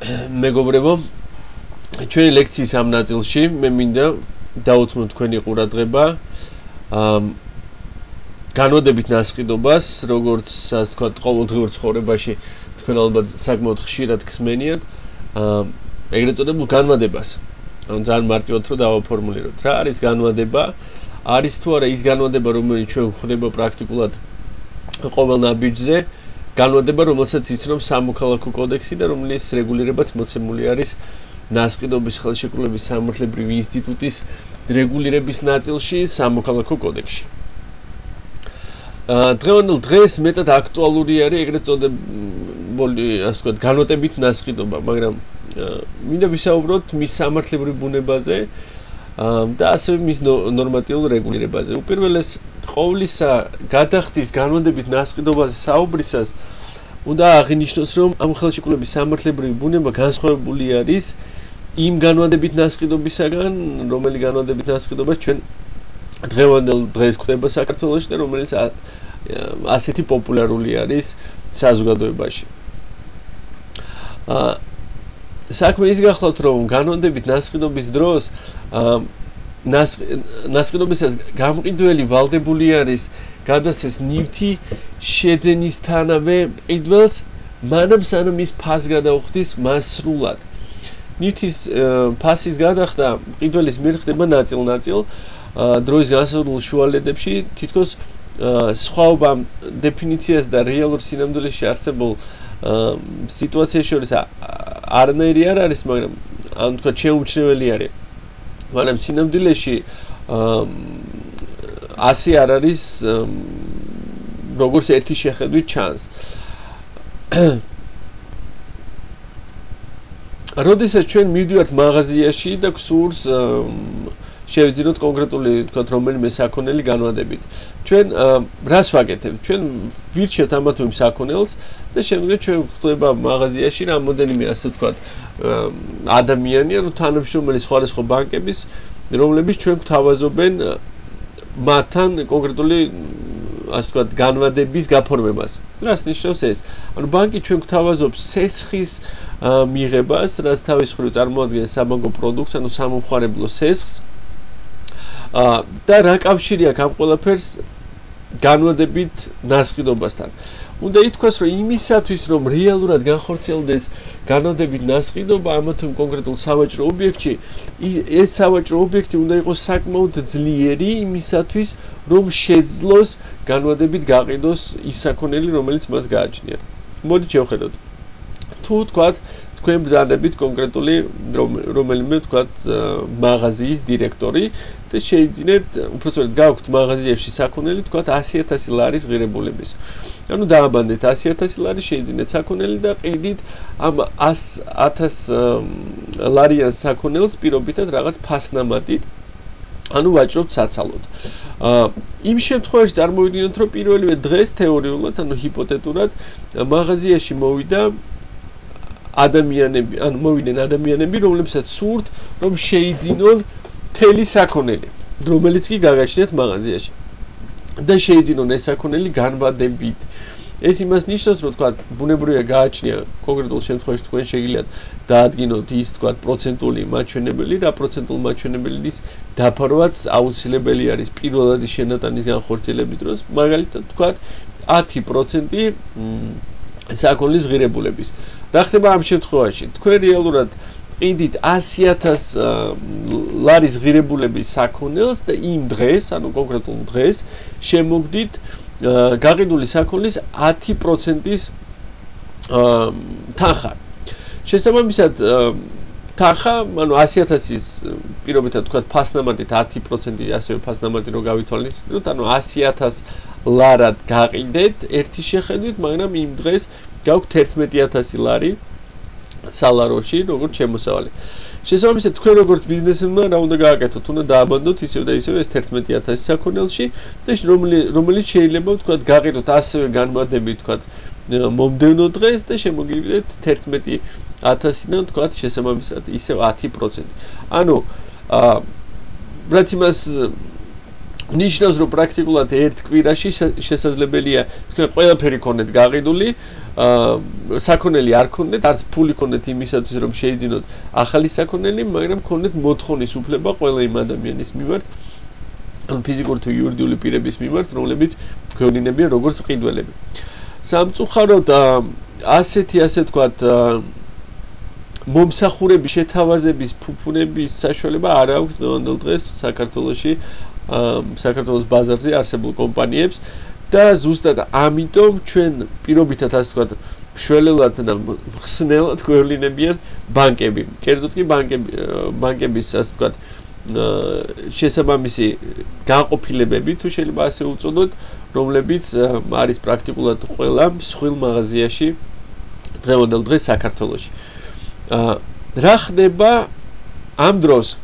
მეგობრებო, ჩვენი ლექციის ამ ნაწილში მე მინდა დავუთმო თქვენი ყურადღება განვადებით ნასყიდობას, როგორც ასე ვთქვათ, ყოველდღიურ ცხოვრებაში თქვენ ალბათ საკმაოდ ხშირად ხსმენიათ, ეგრეთ წოდებულ განვადებას. ანუ ძალიან მარტივად რო დავაფორმულიროთ. რა არის განვადება? არის თუ არა ის განვადება, რომელიც ჩვენ გვხვდება პრაქტიკულად ყოველ ნაბიჯზე, განვადება, რომელსაც იცნობს სამოქალაქო კოდექსი და რომლის რეგულირებაც მოცემული არის ნასყიდობის ხელშეკრულების სამართლებრივი ინსტიტუტის რეგულირების ნაწილში სამოქალაქო კოდექსში. დღევანდელ დღეს მეტად აქტუალური არის ეგრეთ წოდებული, ასე ვთქვათ, განვადებით ნასყიდობა, მაგრამ მინდა ვისაუბროთ მის სამართლებრივ ბუნებაზე და ასევე მის ნორმატიულ რეგულირებაზე. უპირველეს ყოვლისა გადახდის განვადებით ნასყიდობაზე საუბრისას უნდა აღინიშნოს, რომ ამ ხელშეკრულების სამართლებრივი ბუნება განსხვავებული არის იმ განვადებით ნასყიდობისაგან, რომელი განვადებით ნასყიდობა ჩვენ დღევანდელ დღეს გვხვდება საქართველოში და რომელიც ასეთი პოპულარული არის საზოგადოებაში. საქმე ის გახლავთ, რომ განვადებით ნასყიდობის დროს ნასყიდობისას გამყიდველი ვალდებული არის გადასცეს ნივთი შეძენისთანავე ყიდველს, მანამ სანამ ის ფასს გადაუხდის მას სრულად. ნივთის ფასის გადახდა ყიდველის მიერ ხდება ნაწილ-ნაწილ დროის განსაზღვრულ შუალედებში, თითქოს სხვაობა დეფინიციას და რეალურ სინამდვილეში არსებულ სიტუაციაში შორის არანაირი არ არის, მაგრამ ან თქვა შეუმჩნეველი არის. მაგრამ სინამდვილეში ასე არ არის, როგორც ერთი შეხედვით ჩანს. როდესაც ჩვენ მივდივართ მაღაზიაში და გვსურს შევიძინოთ კონკრეტული, თქვათ, რომელიმე საქონელი განვადებით. ჩვენ რას ვაკეთებთ? ჩვენ ვირჩევთ ამა თუ იმ საქონელს და შემდგომ ჩვენ გვხვდება მაღაზიაში რამოდენიმე, ასე ვთქვათ, ადამიანი, ანუ თანამშრომელი სხვადასხვა ბანკების, რომლებიც ჩვენ გვთავაზობენ მათთან კონკრეტული, ასე ვთქვათ, განვადების გაფორმებას. რას ნიშნავს ეს? ანუ ბანკი ჩვენ გვთავაზობს სესხის მიღებას, რაც თავის მხრივ წარმოადგენს საბანკო პროდუქტს, ანუ სამომხმარებლო სესხს. და რა კავშირი აქვს ამ ყველაფერს განვადებით ნასყიდობასთან? უნდა ითქვას, რომ იმისათვის, რომ რეალურად განხორციელდეს განვადებით ნასყიდობა ამა თუ იმ კონკრეტულ სავაჭრო ობიექტში, ეს სავაჭრო ობიექტი უნდა იყოს საკმაოდ ძლიერი იმისათვის, რომ შეძლოს განვადებით გაყიდოს ის საქონელი, რომელიც მას გააჩნია. მოდით შევხედოთ. თუ თქვათ, თქვენ ბრძანებით კონკრეტული რომელიმე, თქვათ, მაღაზიის დირექტორი და შეიძინეთ, უпростоრად გაქვთ მაღაზიაში საქონელი, თქვათ 100,000 ლარის ღირებულების. ანუ დააბანდეთ 100,000 ლარი, შეიძინეთ საქონელი და ყიდით ამ 100,000 ლარიან საქონელს პირობითად რაღაც ფასნამატით, ანუ ვაჭრობთ საცალოდ. იმ შემთხვევაში წარმოვიდგინოთ, რომ პირველივე დღეს თეორიულად, ანუ ჰიპოთეტურად მაღაზიაში მოვიდნენ ადამიანები, რომლებსაც სურთ, რომ შეიძინონ მთელი საქონელი, რომელიც კი გაგაჩნიათ მაღაზიაში. და შეიძინონ ეს საქონელი განვადებით. ეს იმას ნიშნავს, რომ თქვა, ბუნებრივია გააჩნია კონკრეტულ შემთხვევაში თქვენ შეგიძლიათ დაადგინოთ ის, თქვა, პროცენტული მაჩვენებელი, რა პროცენტულ მაჩვენებელის დაფარვაც აუცილებელი არის პირველადი შენატანის განხორციელების დროს, მაგალითად, თქვა, 10% საქონლის ღირებულების. რა ხდება ამ შემთხვევაში? თქვენ რეალურად ყიდით 100,000 ლარის ღირებულების საქონელს და იმ დღეს, ანუ კონკრეტულ დღეს, შემოგდით გაყიდული საქონლის 10%-ის თანხა. შესაბამისად, თანხა, ანუ 100,000-ის პირობითად თქვა ფასნამატით 10% ასევე ფასნამატი რო გავითვალისწინოთ, ანუ 100,000 ლარად გაყიდეთ ერთი შეხედვით, მაგრამ იმ დღეს გაქვთ 11,000 ლარი სალაროში, როგორც შემოსავალი. შესაბამისად, თქვენ როგორც ბიზნესმენმა რა უნდა გააკეთოთ? უნდა დააბანდოთ ისევ და ისევ ეს 11,000 საქონელში და რომელიც შეიძლება ვთქვათ გაყიდოთ ასევე განვადებით ვთქვათ მომდევნო დღეს და შემოგივიდეთ 11,000-დან ვთქვათ შესაბამისად ისევ 10%. ანუ რაც იმას ნიშნავს, რომ პრაქტიკულად ერთ კვირაში შესაძლებელია თქვენ ყველაფერი ქონეთ გაყიდული, საქონელი არ ქონდეთ, არც ფული ქონდეთ იმისათვის, რომ შეიძინოთ ახალი საქონელი, მაგრამ ქონდეთ მოთხოვნის უფლება ყველა იმ ადამიანის მიმართ, ფიზიკური თუ იურიდიული პირების მიმართ, რომლებიც გვევლინებიან როგორც მყიდველები. სამწუხაროდ ასე ვთქვათ, მომსახურების შეთავაზების ფუფუნების საშუალება არ აქვს დღევანდელ დღეს საქართველოში, საქართველოს ბაზარზე არსებულ კომპანიებს და ზუსტად ამიტომ ჩვენ პირობითად ასე ვთქვათ, მშველებლად და ხსნელად გვევლინებიან ბანკები. კერძოდ კი ბანკების ასე ვთქვათ, შესაბამისი განყოფილებები თუ შეიძლება ასე უწოდოთ, რომლებიც არის პრაქტიკულად ყველა მსხვილ მაღაზიაში დღევანდელ დღეს საქართველოში. რა ხდება ამ დროს?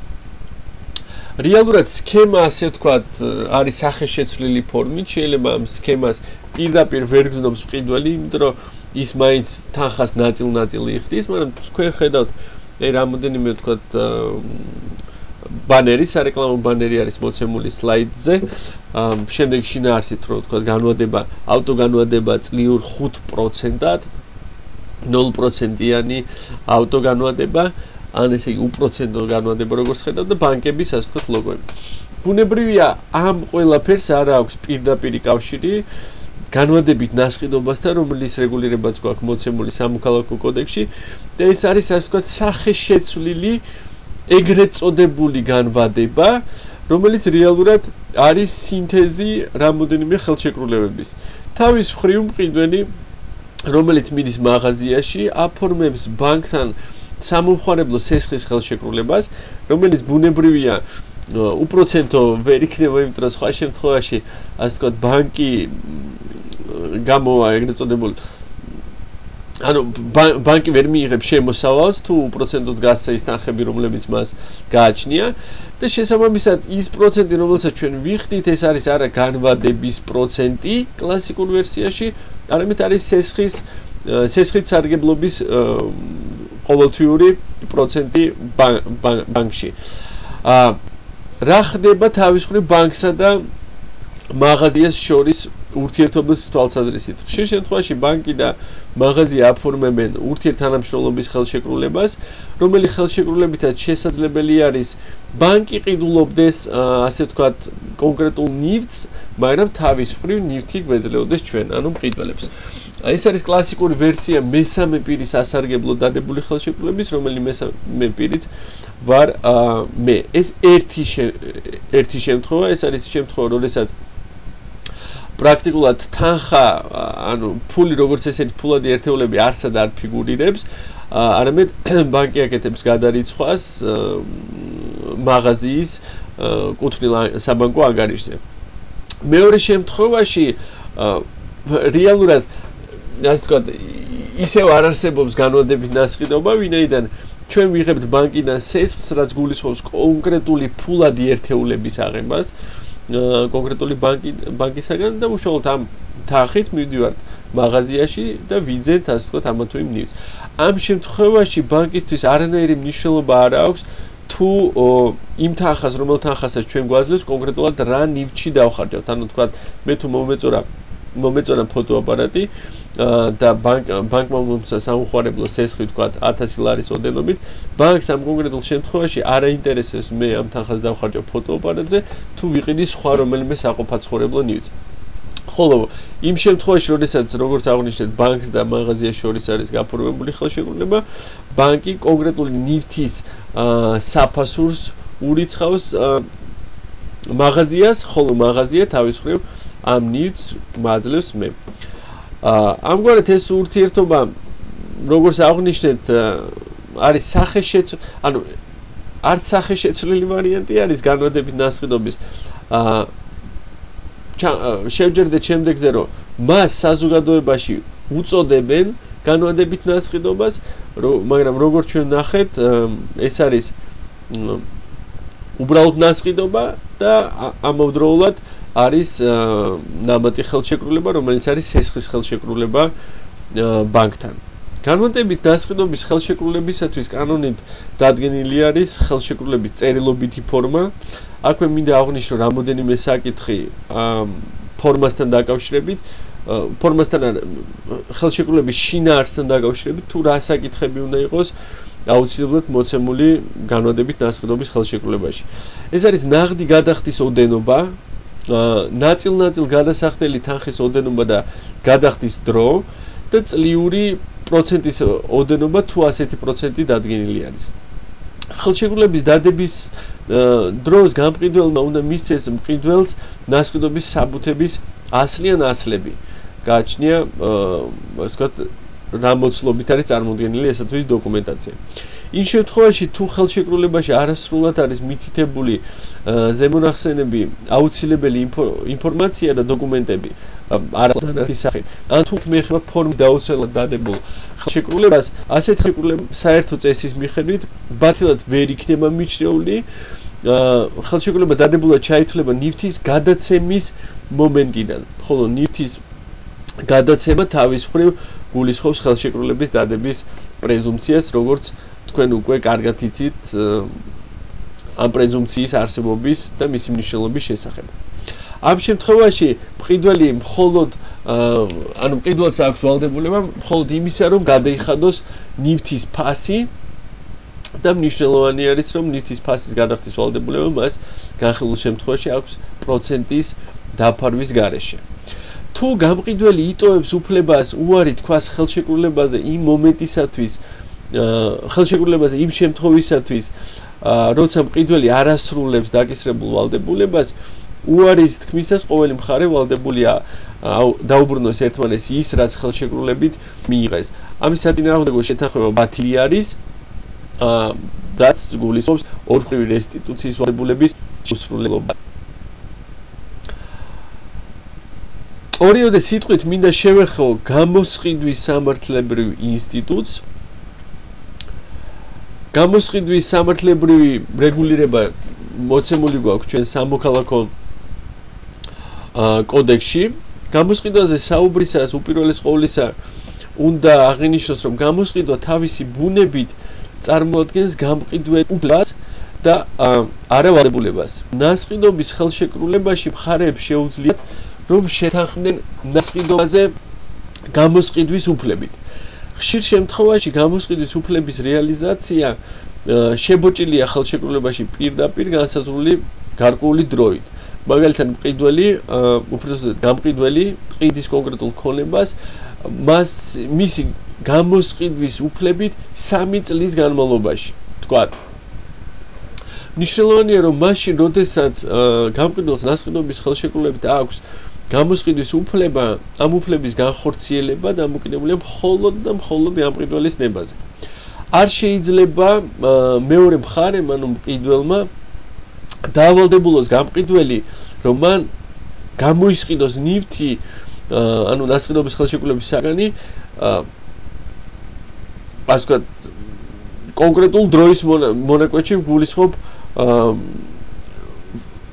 რეალურად სქემა ასე ვთქვათ, არის სახეშეცვლილი ფორმით, შეიძლება ამ სქემას პირდაპირ ვერ გზნობს მყიდველი, იმიტომ რომ ის მაინც თანხას ნაწილ-ნაწილი იხდის, მაგრამ თქვენ ხედავთ, რამოდენიმე ვთქვათ ბანერი, სარეკლამო ბანერი არის მოცემული სლაიდზე. შემდეგ შინაარსით რო ვთქვათ, განვადება, ავტოგანვადება წლიურ 5%-ად, 0%-იანი ავტოგანვადება, ან ესე იგი უპროცენტო განვადება როგორც ხედავთ და ბანკების ასე ვთქვათ ლოგოები. ბუნებრივია ამ ყველაფერს არ აქვს პირდაპირი კავშირი განვადებით ნასყიდობასთან, რომლის რეგულირებაც გვაქვს მოცემული სამოქალაქო კოდექსში და ეს არის ასე ვთქვათ სახეშეცვლილი ეგრეთ წოდებული განვადება, რომელიც რეალურად არის სინთეზი რამოდენიმე ხელშეკრულებების. თავის მხრივ მყიდველი, რომელიც მიდის მაღაზიაში, აფორმებს ბანკთან სამომხმარებლო სესხის ხელშეკრულებას, რომელიც ბუნებრივია უპროცენტო ვერ იქნება, იმიტომ რომ სხვა შემთხვევაში, ასე ვთქვათ, ბანკი გამოვა ეგრეთ წოდებული ბანკი ვერ მიიღებს შემოსავალს თუ უპროცენტოდ გასცა ის თანხები, რომლებიც მას გააჩნია და შესაბამისად ის პროცენტი, რომელსაც ჩვენ ვიხდით, ეს არის არა განვადების პროცენტი კლასიკურ ვერსიაში, არამედ არის სესხით სარგებლობის ყოველთვიური პროცენტი ბანკში. რა ხდება თავის მხრივ ბანკსა და მაღაზიას შორის ურთიერთობის თვალსაზრისით? ხშირ შემთხვევაში ბანკი და მაღაზია აფორმებენ ურთიერთთანამშრომლობის ხელშეკრულებას, რომელიც ხელშეკრულებითაც შესაძლებელი არის ბანკი ყიდულობდეს, ასე ვთქვათ, კონკრეტულ ნივთს, მაგრამ თავის მხრივ ნივთი გვეძლეოდეს ჩვენ, ანუ მყიდველებს. ეს არის კლასიკური ვერსია მესამე პირის ასარგებლო დადებული ხელშეკრულების, რომელიც მესამე პირიც ვარ მე. ეს ერთი შემთხვევა, ეს არის შემთხვევა, როდესაც პრაქტიკულად თანხა, ანუ ფული როგორც ესეთი ფულადი ერთეულები არსად არ ფიგურირებს, არამედ ბანკი აკეთებს გადარიცხვას მაღაზიის კუთვნილ საბანკო ანგარიშზე. მეორე შემთხვევაში რეალურად ასე ვთქვათ, ისევ არ არსებობს განვადებით ნასყიდობა, ვინაიდან ჩვენ ვიღებთ ბანკიდან სესხს, რაც გულისხმობს კონკრეტული ფულადი ერთეულების აღებას, კონკრეტული ბანკისაგან და უშუალოდ ამ თანხით მივდივართ მაღაზიაში და ვიძენთ, ასე ვთქვათ, ამა თუ იმ ნივთს. ამ შემთხვევაში ბანკისთვის არანაირი მნიშვნელობა არ აქვს თუ იმ თანხას, რომელ თანხასაც ჩვენ გვაძლევს, კონკრეტულად რა ნივთში დავხარჯავთ. ანუ თქვათ, მე თუ მომეწონა ფოტოაპარატი და ბანკმა მომცა სამომხმარებლო სესხი ვთქვათ 1000 ლარის ოდენობით, ბანკს ამ კონკრეტულ შემთხვევაში არ აინტერესებს მე ამ თანხას დავხარჯავ ფოტოაპარატზე, თუ ვიყიდი სხვა რომელიმე საყოფაცხოვრებლო ნივთს. ხოლო იმ შემთხვევაში, როდესაც როგორც აღნიშნეთ, ბანკს და მაღაზიას შორის არის გაფორმებული ხელშეკრულება, ბანკი კონკრეტული ნივთის საფასურს ურიცხავს მაღაზიას, ხოლო მაღაზია თავის მხრივ ამ ნივთს მაძლევს მე. ამგვარად ეს ურთიერთობა, როგორც აღნიშნეთ, არის ანუ არც სახეშეცვლილი ვარიანტი არის განვადებით ნასყიდობის. შევჯერდეთ შემდეგზე, რომ მას საზოგადოებაში უწოდებენ განვადებით ნასყიდობას, მაგრამ როგორც ჩვენ ნახეთ, ეს არის უბრალოდ ნასყიდობა და ამავდროულად არის ნამატი ხელშეკრულება, რომელიც არის სესხის ხელშეკრულება ბანკთან. განვადებით ნასყიდობის ხელშეკრულებისათვის კანონით დადგენილი არის ხელშეკრულების წერილობითი ფორმა. აქვე მინდა აღვნიშნო რამოდენიმე საკითხი ფორმასთან დაკავშირებით. ფორმასთან ხელშეკრულების შინაარსთან დაკავშირებით თუ რა საკითხები უნდა იყოს აუცილებლად მოცემული განვადებით ნასყიდობის ხელშეკრულებაში. ეს არის ნაღდი გადახდის ოდენობა, ნაწილ-ნაწილ გადასახდელი თანხის ოდენობა და გადახდის დრო და წლიური პროცენტის ოდენობა თუ 100% დადგენილი არის. ხელშეკრულების დადების დროს გამყიდველმა უნდა მისცეს მყიდველს ნასყიდობის საბუთების ასლი ან ასლები. გააჩნია, ასე ვთქვათ, რა მოცულობით არის წარმოდგენილი ესათვის დოკუმენტაცია. იმ შემთხვევაში თუ ხელშეკრულებაში არასრულად არის მითითებული ზემონახსენები აუცილებელი ინფორმაცია და დოკუმენტები არასდანარჩენი სახით ან თუ მიეხება ფორმის დაუცველად დადებულ ხელშეკრულებას ასეთ ხელშეკრულება საერთო წესის მიხედვით ბათილად ვერ იქნება მიჩნეული ხელშეკრულება დადებულად ჩაითვლება ნივთის გადაცემის მომენტიდან ხოლო ნივთის გადაცემა თავის მხრივ გულისხმობს ხელშეკრულების დადების პრეზუმპციას როგორც თქვენ უკვე კარგად იცით ამ პრეზუმპციის არსებობის და მისი მნიშვნელობის შესახებ. ამ შემთხვევაში მყიდველი მხოლოდ ანუ მყიდველს აქვს ვალდებულება მხოლოდ იმისა რომ გადაიხადოს ნივთის ფასი და მნიშვნელოვანი არის რომ ნივთის ფასის გადახდის ვალდებულება მას განხილულ შემთხვევაში აქვს პროცენტის დაფარვის გარეშე. თუ გამყიდველი იტოვებს უფლებას უარი თქვას ხელშეკრულებაზე იმ მომენტისათვის ხელშეკრულებაზე იმ შემთხვევისათვის როცა მყიდველი არასრულებს დაკისრებულ ვალდებულებას უარის თქმისას ყოველი მხარე ვალდებულია დაუბრუნოს ერთმანეთს ის რაც ხელშეკრულებით მიიღეს. ამის საწინააღმდეგო შეთანხმება ბათილი არის რაც გულისხმობს ორმხრივი რესტიტუციის ვალდებულების შესრულება. ორიოდე სიტყვით მინდა შევეხო გამოსყიდვის სამართლებრივ ინსტიტუტს. გამოსყიდვის სამართლებრივი რეგულირება მოცემული გვაქვს ჩვენ სამოქალაქო კოდექსში. გამოსყიდვაზე საუბრისას უპირველეს ყოვლისა უნდა აღინიშნოს რომ გამოსყიდვა თავისი ბუნებით წარმოადგენს გამყიდველის უფლებას და არა ვალდებულებას. ნასყიდობის ხელშეკრულებაში მხარეებს შეუძლიათ რომ შეთანხმდნენ ნასყიდობაზე გამოსყიდვის უფლებით. ხშირ შემთხვევაში გამოსყიდვის უფლების რეალიზაცია შებოჭილია ხელშეკრულებაში პირდაპირ განსაზღვრული გარკვეული დროით. მაგალითად მყიდველი, უბრალოდ გამყიდველი ყიდის კონკრეტულ ქონებას მისი გამოსყიდვის უფლებით 3 წლის განმავლობაში. თქვათ მნიშვნელოვანია რომ მაშინ როდესაც გამყიდველს ნასყიდობის ხელშეკრულებით აქვს გამოსყიდვის უფლება ამ უფლების განხორციელება დამოკიდებულია მხოლოდ და მხოლოდ გამყიდველის ნებაზე. არ შეიძლება მეორე მხარემ ანუ მყიდველმა დაავალდებულოს გამყიდველი რომ მან გამოისყიდოს ნივთი ანუ ნასყიდობის ხელშეკრულების საგანი ასე ვთქვათ კონკრეტულ დროის მონაკვეთში გულისხმობ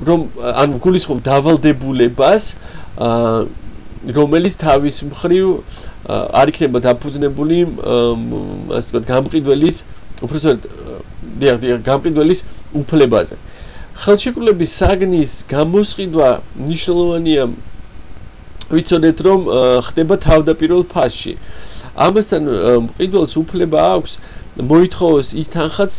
რომ ანუ გულისხმობ დავალდებულებას რომელიც თავის მხრივ არ იქნება დაფუძნებული ასე ვთქვათ გამყიდველის უბრალოდ გამყიდველის უფლებაზე. ხელშეკრულების საგნის გამოსყიდვა მნიშვნელოვანია ვიცოდეთ რომ ხდება თავდაპირველ ფაზში. ამასთან მყიდველს უფლება აქვს მოითხოვოს ის თანხაც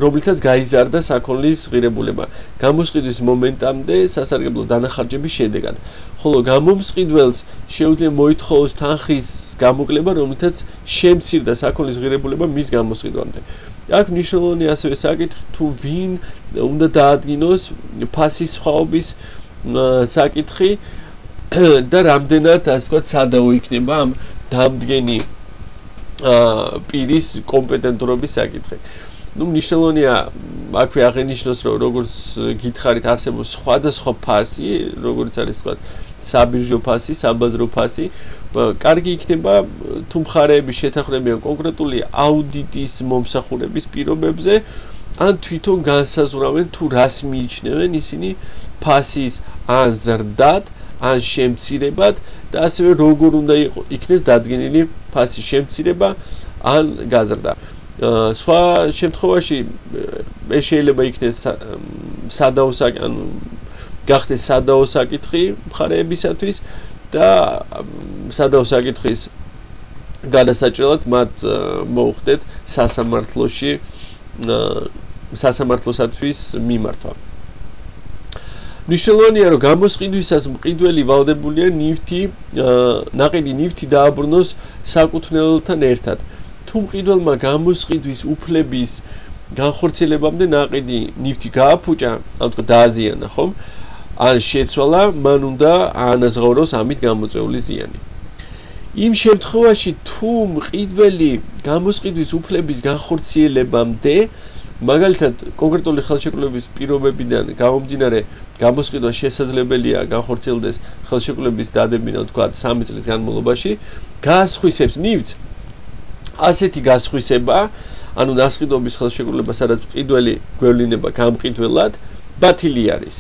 რომლითაც გაიზარდა საქონლის ღირებულება გამოსყიდვის მომენტამდე სასარგებლო დანახარჯების შედეგად. ხოლო გამომსყიდველს შეუძლია მოითხოვოს თანხის გამოკლება რომლითაც შემცირდა საქონლის ღირებულება მის გამოსყიდვამდე. აქ მნიშვნელოვანი ასევე საკითხი თუ ვინ უნდა დაადგინოს ფასის სხვაობის საკითხი და რამდენად ასე ვთქვათ სადაო იქნება ამ დამდგენი პირის კომპეტენტურობის საკითხი. ნუ მნიშვნელოვანია აქვე აღინიშნოს რომ როგორც გითხარით არსებობს სხვადასხვა ფასი, როგორც არის ვთქვათ საბირჟო ფასი, საბაზრო ფასი. კარგი იქნება თუ მხარეები შეთანხმდებიან კონკრეტული აუდიტის მომსახურების პირობებზე ან თვითონ განსაზღვრავენ თუ რას მიიჩნევენ ისინი ფასის ან ზრდად ან შემცირებად და ასევე როგორ უნდა იქნეს დადგენილი ფასის შემცირება ან გაზრდა. სხვა შემთხვევაში ეს შეიძლება იქნეს სადაო საკითხი ან გახდეს სადაო საკითხი მხარეებისათვის და სადავ საკითხის გადასაჭრელად მათ მოუხდეთ სასამართლოში სასამართლოსათვის მიმართვა. მნიშვნელოვანია, რომ გამოსყიდვისას მყიდველი ვალდებულია ნაყიდი ნივთი დააბრუნოს საკუთვნელთან ერთად. თუ მყიდველმა გამოსყიდვის უფლების განხორციელებამდე ნაყიდი ნივთი გააფუჭა, ან თქო დააზიანა, ხომ? ან შეცვალა, მან უნდა აანაზღაუროს ამით გამოწვეული ზიანი. იმ შემთხვევაში, თუ მყიდველი გამოსყიდვის უფლების განხორციელებამდე, მაგალითად, კონკრეტული ხელშეკრულების პირობებიდან გამომდინარე, გამოსყიდვა შესაძლებელია განხორციელდეს ხელშეკრულების დადებიდან, თქვა 3 წლის განმავლობაში, გასხვისებს ნივთს. ასეთი გასხვისება, ანუ ნასყიდვების ხელშეკრულება, სადაც მყიდველი გვევლინება გამყიდველად, ბათილი არის.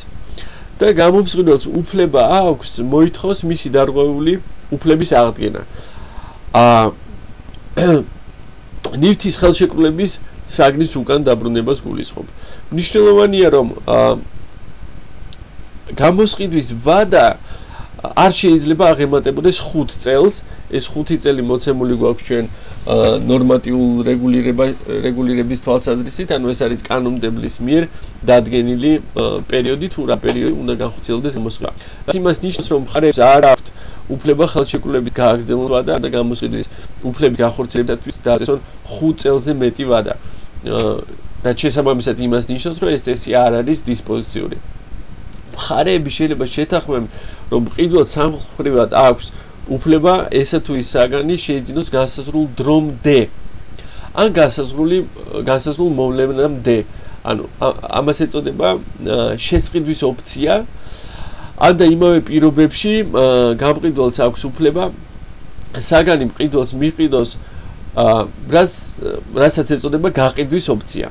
და გამომსყიდველს უფლება აქვს მოითხოვს მისი დარღვეული უფლების აღდგენა. ნივთის ხელშეკრულების საგნის უკან დაბრუნებას გულისხმობ. მნიშვნელოვანია, რომ გამოსყიდვის ვადა არ შეიძლება აღემატებოდეს 5 წელს. ეს 5 წელი მოცემული გვაქვს ჩვენ ნორმატიულ რეგულირების თვალსაზრისით, ანუ ეს არის კანონმდებლის მიერ დადგენილი პერიოდი, თუ რა პერიოდი უნდა განხორციელდეს გამოსყიდვა. რაც იმას ნიშნავს, რომ მხარებს არ აქვთ უფლება ხელშეკრულებით გააგრძელონ ვადა და გამოსყიდვის უფლების განხორციელებისათვის დააწესონ 5 წელზე მეტი ვადა. რაც შესაბამისად იმას ნიშნავს, რომ ეს წესი არ არის დისპოზიციური. მხარეები შეიძლება შეთანხმեն, რომ მყიდველს სამხრივად აქვს უფლება ესა თუ ის საგანი შეიძინოს განსაზღვრულ დრომდე. ან განსაზღვრულ მოვლენამდე. ანუ ამას ეწოდება შესყიდვის ოფცია. ან და იმავე პირობებში გამყიდველს აქვს უფლება საგანი მყიდველს მიყიდოს რასაც ეწოდება გაყიდვის ოფცია.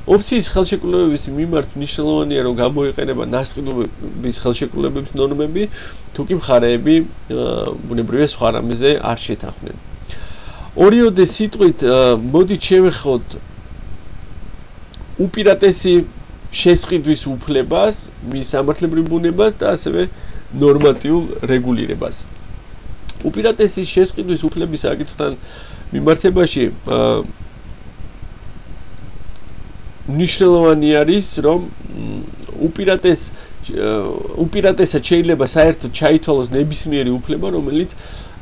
ოფციის ხელშეკრულების მიმართ მნიშვნელოვანია, რომ გამოიყენება ნასყიდვების ხელშეკრულების ნორმები, თუ კი მხარეები ბუნებრივია სხვა რამეზე არ შეთანხმდნენ. ორიოდე სიტყვით მოდით შევეხოთ უპირატესი შესყიდვის უფლებას, მის სამართლებრივ ბუნებას და ასევე ნორმატიულ რეგულირებას. უპირატესი შესყიდვის უფლების საკითხთან მიმართებაში მნიშვნელოვანი არის, რომ უპირატესად შეიძლება საერთოდ ჩაითვალოს ნებისმიერი უფლება, რომელიც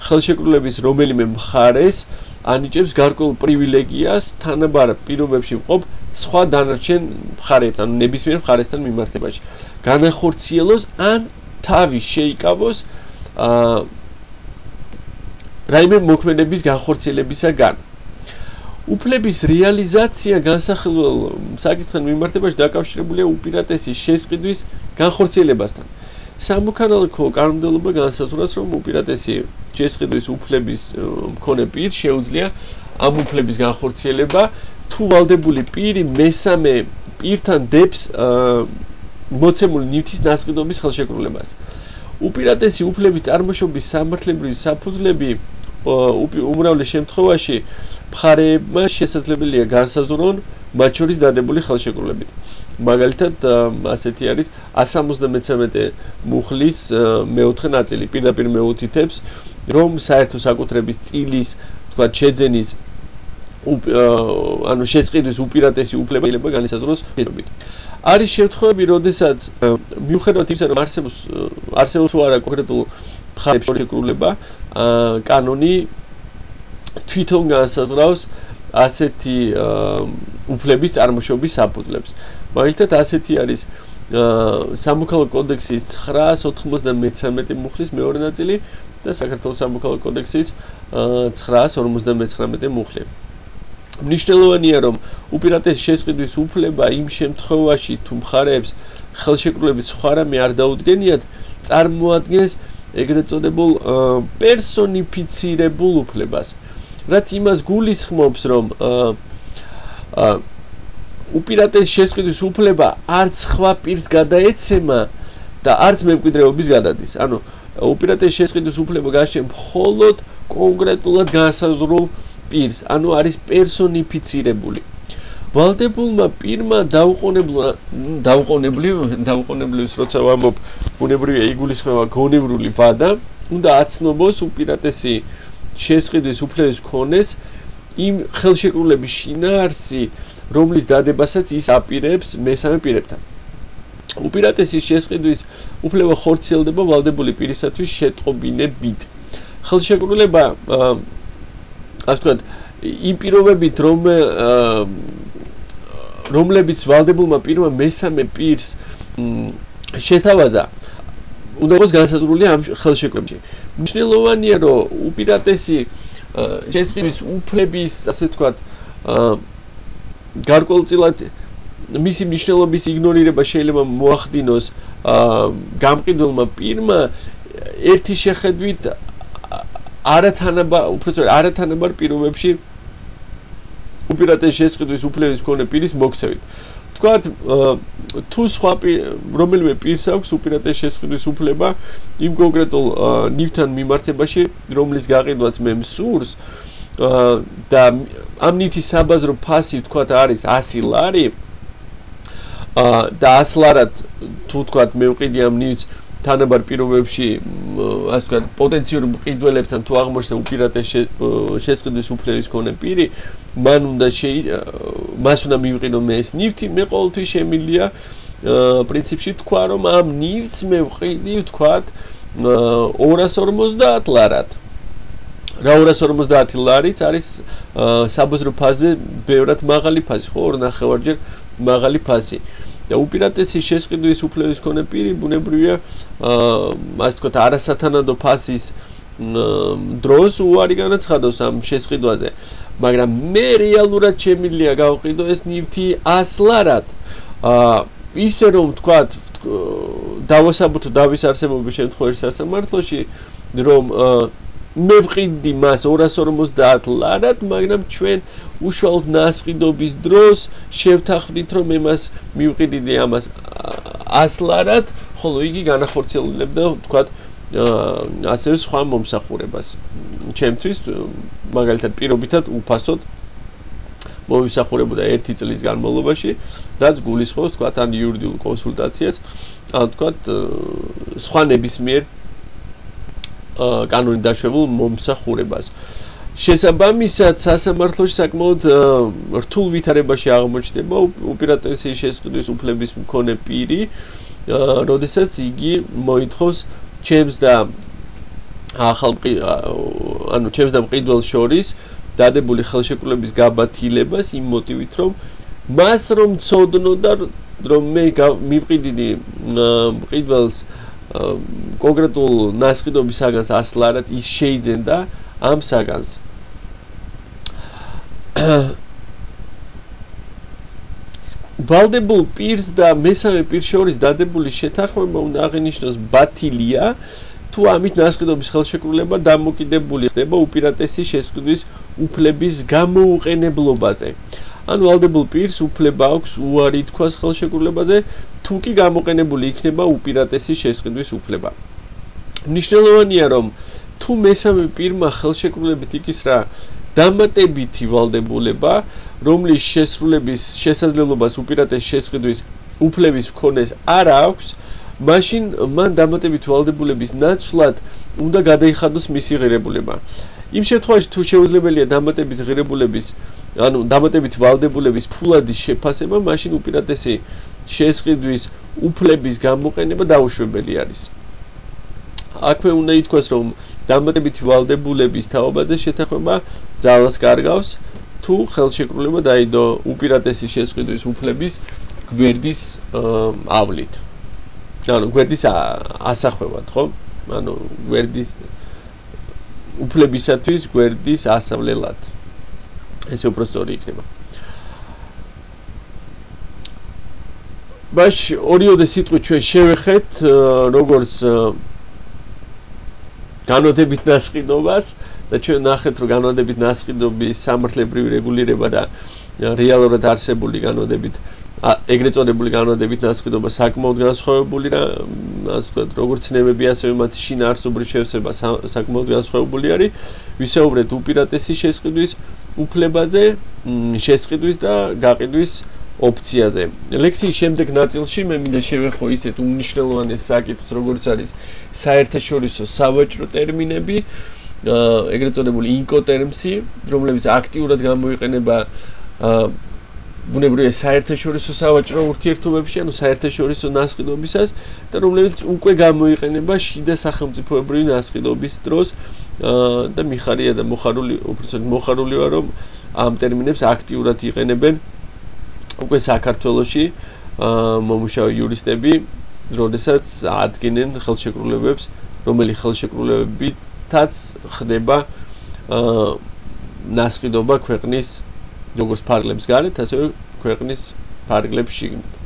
ხელშეკრულების რომელიმე მხარეს ანიჭებს გარკვეულ პრივილეგიას თანაბარ პირობებში მყოფ სხვა დანარჩენ მხარეებთან, ანუ ნებისმიერ მხარესთან მიმართებაში. განახორციელოს ან თავის შეიკავოს რაიმე მოქმედების განხორციელებისაგან. უფლების რეალიზაცია განსახილველ საკითხთან მიმართებაში დაკავშირებულია უპირატესის შესყიდვის განხორციელებასთან. სამოქალაქო კანონმდებლობა განსაზღვრავს, რომ უპირატესი შესყიდვის უფლების მქონე პირს შეუძლია ამ უფლების განხორციელება, თუ ვალდებული პირი მესამე პირთან დებს მოცემული ნივთის ნასყიდვების ხელშეკრულებას. უპირატესი უფლების წარმოშობის სამართლებრივი საფუძვლები უმრავლეს შემთხვევაში მხარეებმა შესაძლებელია განსაზღვრონ მათ შორის დადებული ხელშეკრულებით. მაგალითად, ასეთი არის 173 მუხლის მეოთხე ნაწილი პირდაპირ მეუთითებს, რომ საერთო საკუთრების წილის, თქვა, შეძენის ანუ შესყიდვის უპირატესი უფლება შეიძლება განისაზღვროს შეჯიბრებით. არის შემთხვევები, როდესაც მიუხედავად იმისა, რომ არსებობს თუ არა კონკრეტულ მხარებს შეკრულება, კანონი თვითონ განსაზღვრავს ასეთი უფლების წარმოშობის საფუძვლებს. მაგალითად, ასეთი არის სამოქალაქო კოდექსის 993 მუხლის მეორე ნაწილი და საქართველოს სამოქალაქო კოდექსის 959 მუხლი. მნიშვნელოვანია, რომ უპირატესი შესყიდვის უფლება იმ შემთხვევაში, თუ მხარეებს ხელშეკრულებით სხვა რამე არ დაუდგენიათ, წარმოადგენს ეგრეთ წოდებულ პერსონიფიცირებულ უფლებას. რაც იმას გულისხმობს, რომ უპირატესი შესყიდვის უფლება არც სხვა პირს გადაეცემა და არც მემკვიდრეობის გადადის. ანუ უპირატესი შესყიდვის უფლება გააჩნია მხოლოდ კონკრეტულად განსაზღვრულ პირს, ანუ არის პერსონიფიცირებული. ვალდებულმა პირმა დაუყოვნებლივ, როცა ვამბობ, ბუნებრივია იგულისხმება გონევრული ვადა, უნდა აცნობოს უპირატესი შესყიდვის უფლების მქონეს იმ ხელშეკრულების შინაარსი, რომლის დადებასაც ის აპირებს მესამე პირებთან. უპირატესი შესყიდვის უფლება ხორციელდება ვალდებული პირისათვის შეტყობინებით. ხელშეკრულება ასე ვთქვათ, იმ პირობებით, რომლებიც ვალდებულმა პირმა მესამე პირს შესთავაზა, უნდა იყოს განსაზღვრული ამ ხელშეკრულებაში. მნიშვნელოვანია, რომ უპირატესი შესყიდვის უფლების, ასე ვთქვათ, გარკვეულწილად მისი მნიშვნელობის იგნორირება შეიძლება მოახდინოს გამყიდველმა პირმა ერთი შეხედვით არათანაბარ პირობებში უპირატესი შესყიდვის უფლების მქონე პირის მოქცევით. Თქვათ, თუ სხვა რომელიმე პირს აქვს უპირატესი შესყიდვის უფლება იმ კონკრეტულ ნივთთან მიმართებაში, რომლის გაყიდვაც მე მსურს და ამ ნივთის საბაზრო ფასი თქვათ არის 100 ლარი და 100 ლარად თუ თქვათ მე ვყიდი ამ ნივთს თანაბარ პირობებში, ასე ვთქვათ, პოტენციურ მყიდველებთან თუ აღმოჩნდა უპირატესი შესყიდვის უფლების მქონე პირი, მას უნდა მივყიდო მე ეს ნივთი, მე ყოველთვის შემიძლია პრინციპში თქვა, რომ ამ ნივთს მე ვყიდი, ვთქვათ, 250 ლარად. რა 250 ლარიც არის საბაზრო ფაზზე ბევრად მაღალი ფაზი, ხო, 2.5-ჯერ მაღალი ფაზი. და უპირატესი შესყიდვის უფლების მქონე პირი ბუნებრივია, ასე ვთქვათ, არასათანადო ფასის დროს უარი განაცხადოს ამ შესყიდვაზე. მაგრამ მე რეალურად შემიძლია გავყიდო ეს ნივთი 100 ლარად. ისე რომ ვთქვათ, დავასაბუთო დავის არსებობის შემთხვევაში სასამართლოში, რომ მე ვყიდი მას 250 ლარად, მაგრამ ჩვენ უშუალოდ ნასყიდობის დროს შევთანხმდით, რომ მე მას მივყიდიდი ამას 100 ლარად, ხოლო იგი განახორციელებდა, ვთქვათ, ასევე სხვა მომსახურებას. ჩემთვის, მაგალითად, პირობითად უფასოდ მომსახურებოდა 1 წლის განმავლობაში, რაც გულისხმობს, ვთქვათ, ან იურიდიულ კონსულტაციას, ან ვთქვათ, სხვა ნებისმიერ კანონით დაშვებულ მომსახურებას. შესაბამისად, სასამართლოში საკმაოდ რთულ ვითარებაში აღმოჩნდება უპირატესი შესყიდვის უფლების მქონე პირი, როდესაც იგი მოითხოვს ჩემს და მყიდველს შორის დადებული ხელშეკრულების გაბათილებას იმ მოტივით, რომ მას რომ ცოდნოდა, რომ მე მივყიდიდი მყიდველს კონკრეტულ ნასყიდობის საგანს 100 ლარად, ის შეიძენდა ამ საგანს. ვალდებულ პირს და მესამე პირს შორის დადებული შეთანხმება უნდა აღინიშნოს ბათილია, თუ ამით ნასყიდობის ხელშეკრულება დამოკიდებული ხდება უპირატესი შესყიდვის უფლების გამოუყენებლობაზე. ან ვალდებულ პირს უფლება აქვს უარი თქვას ხელშეკრულებაზე, თუ კი გამოყენებული იქნება უპირატესი შესყიდვის უფლება. მნიშვნელოვანია, რომ თუ მესამე პირმა ხელშეკრულებით იკისრა დამატებითი ვალდებულება, რომლის შესრულების შესაძლებლობას უპირატესი შესყიდვის უფლების მქონეს არ აქვს, მაშინ მან დამატებითი ვალდებულების ნაცვლად უნდა გადაიხადოს მისი ღირებულება. იმ შემთხვევაში, თუ შეუძლებელია დამატებითი ღირებულების, ანუ დამატებითი ვალდებულების ფულადის შეფასება, მაშინ უპირატესი შესყიდვის უფლების გამოყენება დაუშვებელი არის. აქვე უნდა ითქვას, რომ დამატებითი ვალდებულების თაობაზე შეთანხმება ძალას კარგავს, თუ ხელშეკრულება დაიდო უპირატესი შესყიდვის უფლების გვერდის ავლით. ანუ გვერდის ასახვევად, ხო? ანუ გვერდის უფლებისათვის გვერდის ასავლელად. ესე უფრო სწორი იქნება. ბაში ორიოდე სიტყვით ჩვენ შევეხეთ, როგორც განვადებით ნასყიდობას და ჩვენ ნახეთ, რომ განვადებით ნასყიდობის სამართლებრივი რეგულირება და რეალურად არსებული განვადებით ეგრეთ წოდებული განვადებით ნასყიდობა საკმაოდ განსხვავებული რა, ასე ვთქვათ, როგორც ცნებები, ასევე მათი შინაარსობრივი შევსება საკმაოდ განსხვავებული არის. ვისაუბრეთ უპირატესი შესყიდვის უფლებაზე, შესყიდვის და გაყიდვის ოპციაზე. ლექსიის შემდეგ ნაწილში მე მინდა შევეხო ისეთ უმნიშვნელოვანეს საკითხს, როგორც არის საერთაშორისო სავაჭრო ტერმინები, ეგრეთ წოდებული ინკოტერმსი, რომლებიც აქტიურად გამოიყენება ბუნებრივია საერთაშორისო სავაჭრო ურთიერთობებში, ანუ საერთაშორისო ნასყიდობისას და რომლებიც უკვე გამოიყენება შიდა სახელმწიფოებრივი ნასყიდობის დროს და მიხარია და მოხარული, უბრალოდ მოხარული ვარ, რომ ამ ტერმინებს აქტიურად იყენებენ უკვე საქართველოში მომუშავე იურისტები, როდესაც ადგენენ ხელშეკრულებებს, რომელი ხელშეკრულებებითაც ხდება ნასყიდობა ქვეყნის როგორც ფარგლებს გარეთ, ასევე ქვეყნის ფარგლებს შიგნით.